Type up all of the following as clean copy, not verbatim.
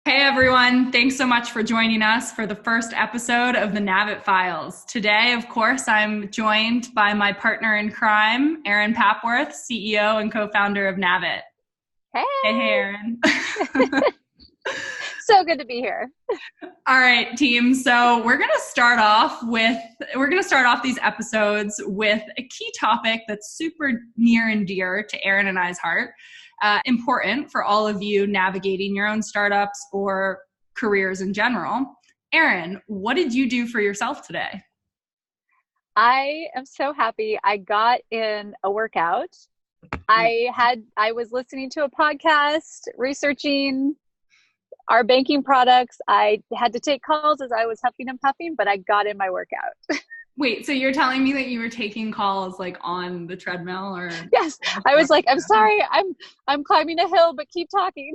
Hey everyone, thanks so much for joining us for the first episode of the Nav.it Files. Today, of course, I'm joined by my partner in crime, Erin Papworth, CEO and co-founder of Nav.it. Hey, Hey, Erin. so good to be here. All right, team. So we're going to start off these episodes with a key topic that's super near and dear to Erin and I's heart. Important for all of you navigating your own startups or careers in general. Erin, what did you do for yourself today? I am so happy I got in a workout. I was listening to a podcast, researching our banking products. I had to take calls as I was huffing and puffing, but I got in my workout. Wait, so you're telling me that you were taking calls like on the treadmill or? Yes. I was like, I'm sorry, I'm climbing a hill, but keep talking.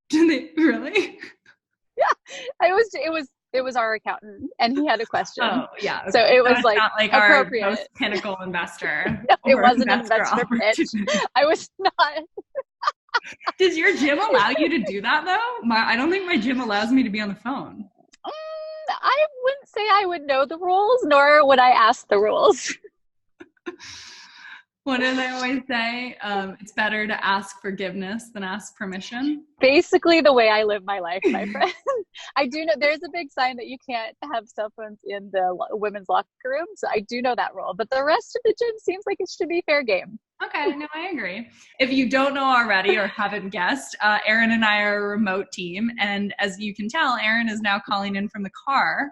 Did they really? Yeah. It was our accountant and he had a question. Oh, yeah. Okay. So it was like not like appropriate. Our most pinnacle investor. No, it wasn't an investor pitch. I was not. Does your gym allow you to do that though? I don't think my gym allows me to be on the phone. I wouldn't say I would know the rules, nor would I ask the rules. What do they always say? It's better to ask forgiveness than ask permission. Basically the way I live my life, my friend. I do know there's a big sign that you can't have cell phones in the women's locker room. So I do know that rule, but the rest of the gym seems like it should be fair game. Okay, no, I agree. If you don't know already or haven't guessed, Erin and I are a remote team. And as you can tell, Erin is now calling in from the car.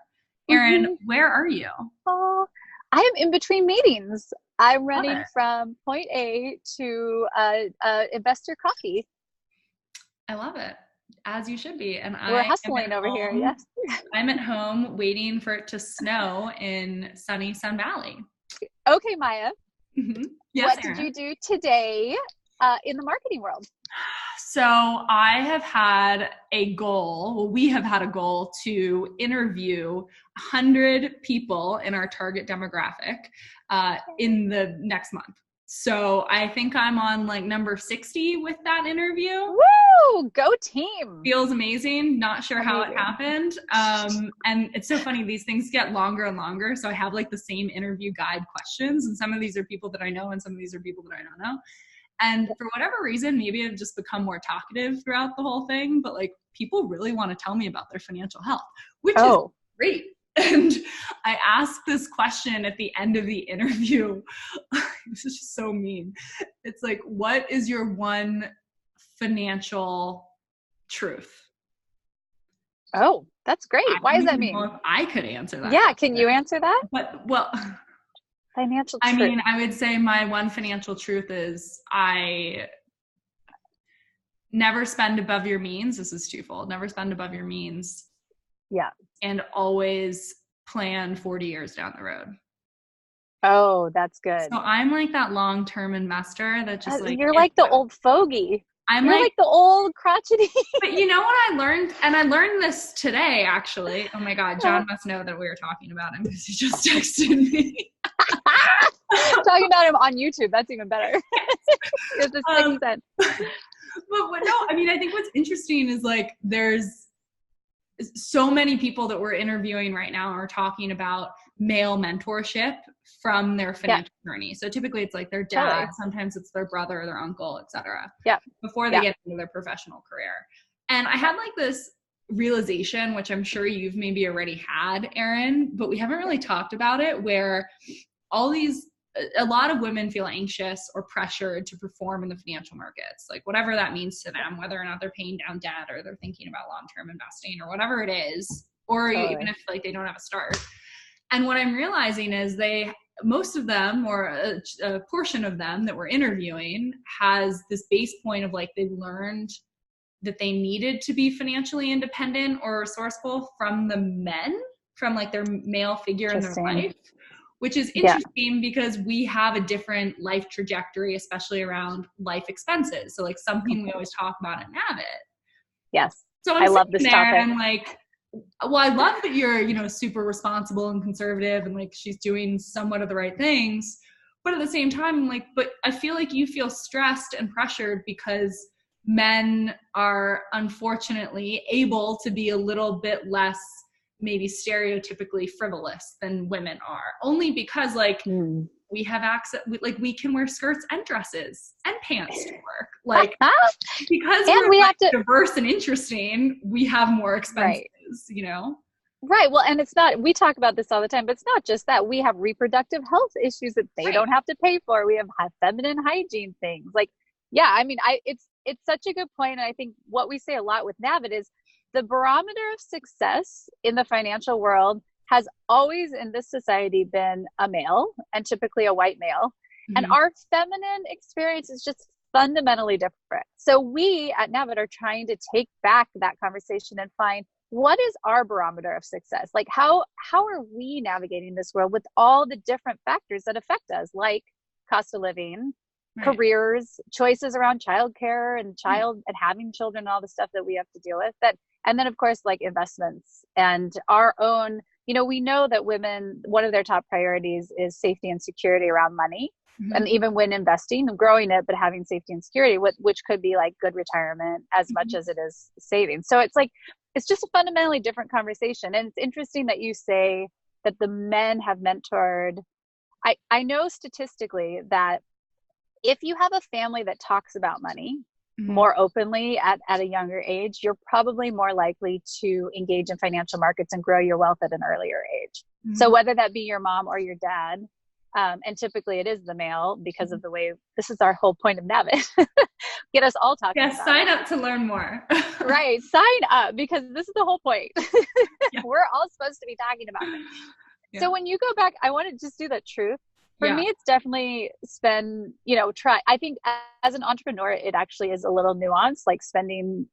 Erin, where are you? Oh, I am in between meetings. I'm running from point A to investor coffee. I love it, as you should be. And we're hustling over here. Yes, I'm at home waiting for it to snow in sunny Sun Valley. Okay, Maia. Mm-hmm. Yes, what did you do today in the marketing world? So I have had a goal. Well, we have had a goal to interview 100 people in our target demographic in the next month. So I think I'm on like number 60 with that interview. Woo! Go team. Feels amazing. Not sure how it happened. And it's so funny. These things get longer and longer. So I have like the same interview guide questions. And some of these are people that I know and some of these are people that I don't know. And for whatever reason, maybe I've just become more talkative throughout the whole thing. But like people really want to tell me about their financial health, which is great. And I asked this question at the end of the interview. This is just so mean. It's like, what is your one financial truth? Oh, that's great. Why does that mean? If I could answer that. Yeah, can you answer that? But well, financial truth. I mean, I would say my one financial truth is I never spend above your means. This is twofold. Never spend above your means. Yeah. And always plan 40 years down the road. Oh, that's good. So I'm like that long-term investor that just like you're like the old fogey. You're like the old crotchety. But you know what I learned? And I learned this today, actually. Oh my God, John must know that we were talking about him because he just texted me. Talking about him on YouTube. That's even better. It's a 6 cents. But no, I mean, I think what's interesting is like there's so many people that we're interviewing right now are talking about male mentorship from their financial journey. So typically it's like their dad, sometimes it's their brother or their uncle, etc. Before they get into their professional career. And I had like this realization, which I'm sure you've maybe already had, Erin, but we haven't really talked about it, where a lot of women feel anxious or pressured to perform in the financial markets, like whatever that means to them, whether or not they're paying down debt or they're thinking about long-term investing or whatever it is, or even if like they don't have a start. And what I'm realizing is most of them, or a portion of them that we're interviewing, has this base point of like they learned that they needed to be financially independent or resourceful from the men, from like their male figure in their life. Which is interesting because we have a different life trajectory, especially around life expenses. So like something we always talk about at Nav.it. Yes. So I love this topic. And I'm like, well, I love that you're, super responsible and conservative and like she's doing somewhat of the right things. But at the same time, I'm like, but I feel like you feel stressed and pressured because men are unfortunately able to be a little bit less maybe stereotypically frivolous than women are, only because like we have access, like we can wear skirts and dresses and pants to work, like because we're we like have to, diverse and interesting, we have more expenses, right. you know? Right. Well, and it's not, we talk about this all the time, but it's not just that. We have reproductive health issues that they don't have to pay for. We have feminine hygiene things. Like, yeah, I mean, it's such a good point. And I think what we say a lot with Nav.it is the barometer of success in the financial world has always in this society been a male, and typically a white male. And our feminine experience is just fundamentally different. So we at Nav.it are trying to take back that conversation and find, what is our barometer of success? Like how are we navigating this world with all the different factors that affect us, like cost of living, careers, choices around childcare and having children, all the stuff that we have to deal with, that, and then of course like investments and our own, you know, we know that women, one of their top priorities is safety and security around money. And even when investing, growing it, but having safety and security, which could be like good retirement as much as it is saving. So it's like, it's just a fundamentally different conversation. And it's interesting that you say that the men have mentored. I know statistically that if you have a family that talks about money more openly at a younger age, you're probably more likely to engage in financial markets and grow your wealth at an earlier age. So whether that be your mom or your dad, and typically it is the male because of the way, this is our whole point of Nav.it. Get us all talking about sign up to learn more. Right. Sign up, because this is the whole point. We're all supposed to be talking about it. So when you go back, I want to just do the truth. For me, it's definitely spend, try. I think as an entrepreneur, it actually is a little nuanced, like spending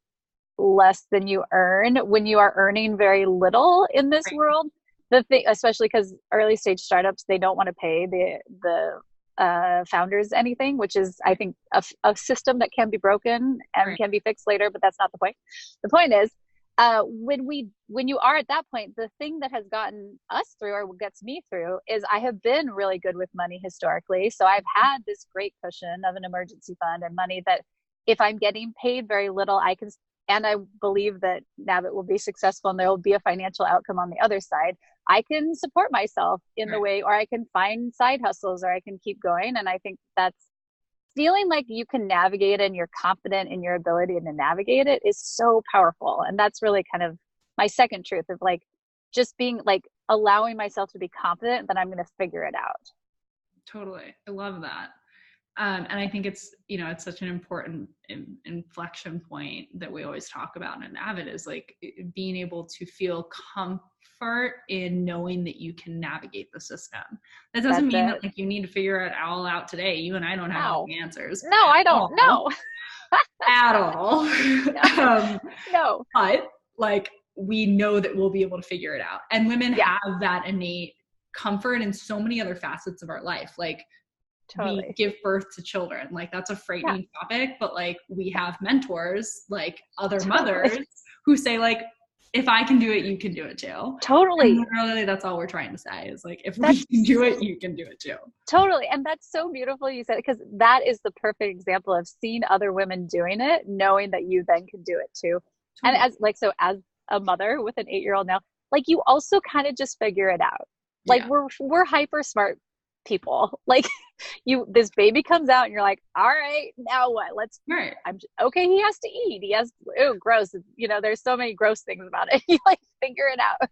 less than you earn when you are earning very little in this world. The thing, especially because early stage startups, they don't want to pay the founders anything, which is, I think, a system that can be broken and can be fixed later, but that's not the point. The point is, when you are at that point, the thing that has gotten us through, or what gets me through, is I have been really good with money historically. So I've had this great cushion of an emergency fund and money that if I'm getting paid very little, I can, and I believe that Nav.it will be successful and there will be a financial outcome on the other side, I can support myself in the way, or I can find side hustles, or I can keep going. And I think that's feeling like you can navigate and you're confident in your ability to navigate it is so powerful. And that's really kind of my second truth of like, just being like allowing myself to be confident that I'm going to figure it out. Totally. I love that. And I think it's, it's such an important inflection point that we always talk about in Nav.it is like being able to feel comfort in knowing that you can navigate the system. That doesn't mean that like you need to figure it all out today. You and I don't have all the answers. No, I don't know. At all. No. But like, we know that we'll be able to figure it out. And women have that innate comfort in so many other facets of our life. Like, we give birth to children, like that's a frightening topic, but like we have mentors, like other mothers who say like, if I can do it, you can do it too. Totally. And literally that's all we're trying to say is like, if we can do it, you can do it too. Totally. And that's so beautiful you said, because that is the perfect example of seeing other women doing it, knowing that you then can do it too. Totally. And as a mother with an 8-year-old now, like you also kind of just figure it out. Like we're hyper smart people. Like this baby comes out and you're like, all right, now what? Okay, he has to eat. He has, gross. There's so many gross things about it. You like figure it out.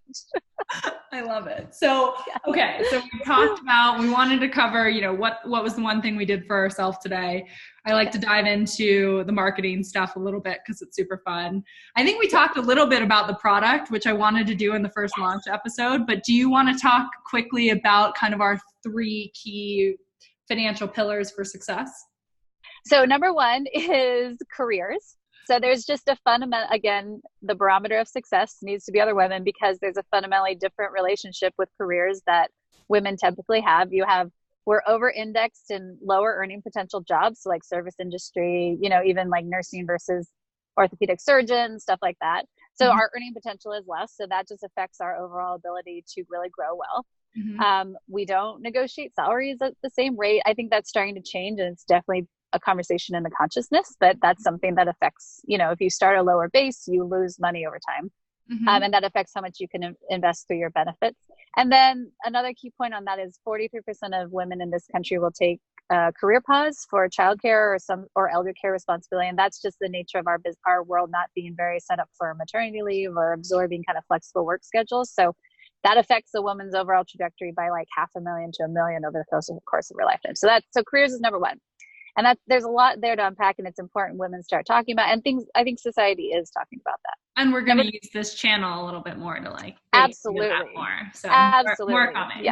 I love it. So, okay. So we wanted to cover, what was the one thing we did for ourselves today. I like to dive into the marketing stuff a little bit because it's super fun. I think we talked a little bit about the product, which I wanted to do in the first launch episode, but do you want to talk quickly about kind of our 3 key financial pillars for success? So number 1 is careers. So there's just a fundamental, again, the barometer of success needs to be other women because there's a fundamentally different relationship with careers that women typically have. We're over-indexed in lower earning potential jobs, so like service industry, even like nursing versus orthopedic surgeon, stuff like that. So our earning potential is less. So that just affects our overall ability to really grow well. We don't negotiate salaries at the same rate. I think that's starting to change, and it's definitely a conversation in the consciousness, but that's something that affects, if you start a lower base, you lose money over time. And that affects how much you can invest through your benefits. And then another key point on that is 43% of women in this country will take career pause for childcare or elder care responsibility. And that's just the nature of our world not being very set up for maternity leave or absorbing kind of flexible work schedules. So that affects a woman's overall trajectory by like $500,000 to $1 million over the course of her lifetime. So careers is number one. And there's a lot there to unpack, and it's important women start talking about, and things I think society is talking about that. And we're going to use this channel a little bit more to like absolutely that more. So absolutely more coming.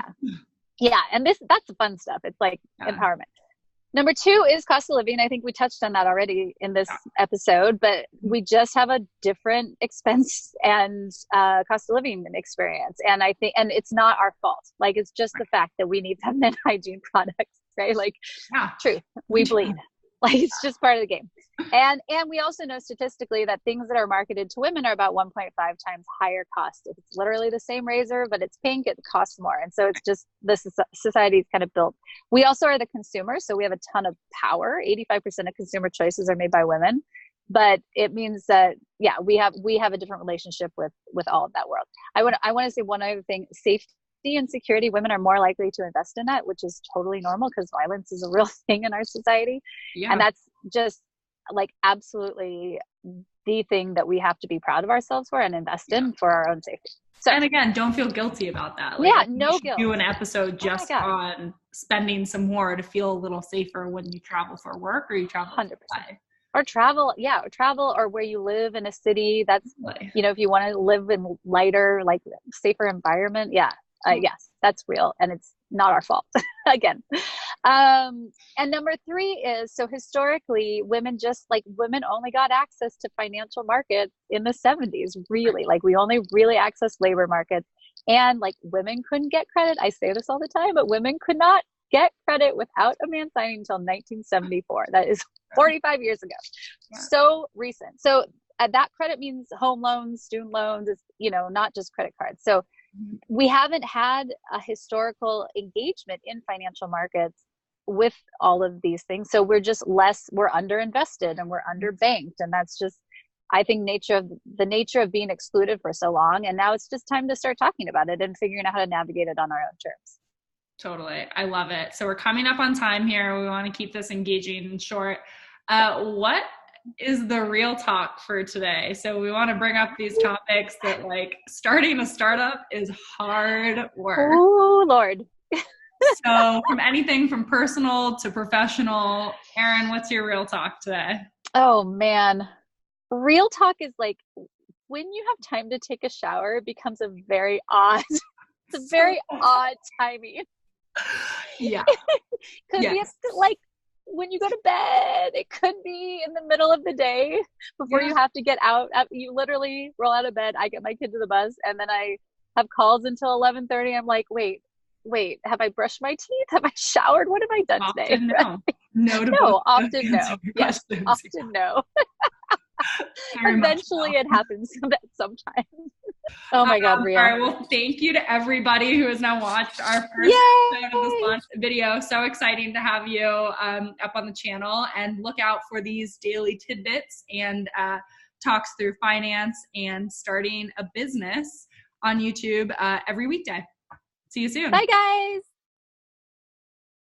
Yeah. And that's the fun stuff. It's like empowerment. Number two is cost of living. I think we touched on that already in this episode, but we just have a different expense and cost of living experience. And I think, and it's not our fault. Like, it's just the fact that we need feminine hygiene products, right? Like, truth, we bleed. Like, it's just part of the game. And we also know statistically that things that are marketed to women are about 1.5 times higher cost. If it's literally the same razor, but it's pink, it costs more. And so it's just, this society is kind of built. We also are the consumer, so we have a ton of power. 85% of consumer choices are made by women. But it means that, we have a different relationship with all of that world. I want to say one other thing. Safety and security, women are more likely to invest in that, which is totally normal because violence is a real thing in our society. And that's just like absolutely the thing that we have to be proud of ourselves for and invest in for our own safety. So, and again, don't feel guilty about that. Like, no guilt. Do an episode just on spending some more to feel a little safer when you travel for work or you travel 100%. Or travel, or where you live in a city. That's, if you want to live in lighter, like safer environment. Yes, that's real. And it's not our fault again. And number three is, so historically women only got access to financial markets in the 70s, really. Like, we only really accessed labor markets, and like women couldn't get credit. I say this all the time, but women could not get credit without a man signing until 1974. That is 45 years ago. So recent. So that credit means home loans, student loans, it's, not just credit cards. So we haven't had a historical engagement in financial markets with all of these things. So we're just we're underinvested and we're underbanked. And that's just, I think, the nature of being excluded for so long. And now it's just time to start talking about it and figuring out how to navigate it on our own terms. Totally. I love it. So we're coming up on time here. We want to keep this engaging and short. What is the real talk for today? So we want to bring up these topics that, like, starting a startup is hard work. Oh, Lord. So from anything from personal to professional, Erin, what's your real talk today? Oh, man. Real talk is like, when you have time to take a shower, it becomes a very odd, it's a very odd timing. Yeah. Because we have to, like, when you go to bed, it could be in the middle of the day before you have to get out. You literally roll out of bed. I get my kid to the bus, and then I have calls until 11:30. I'm like, wait, have I brushed my teeth? Have I showered? What have I done today? Often no. Yes, often no. Eventually it happens sometimes. Oh my God, Ria. All right, well, thank you to everybody who has now watched our first episode of this launch video. So exciting to have you up on the channel, and look out for these daily tidbits and talks through finance and starting a business on YouTube every weekday. See you soon. Bye, guys.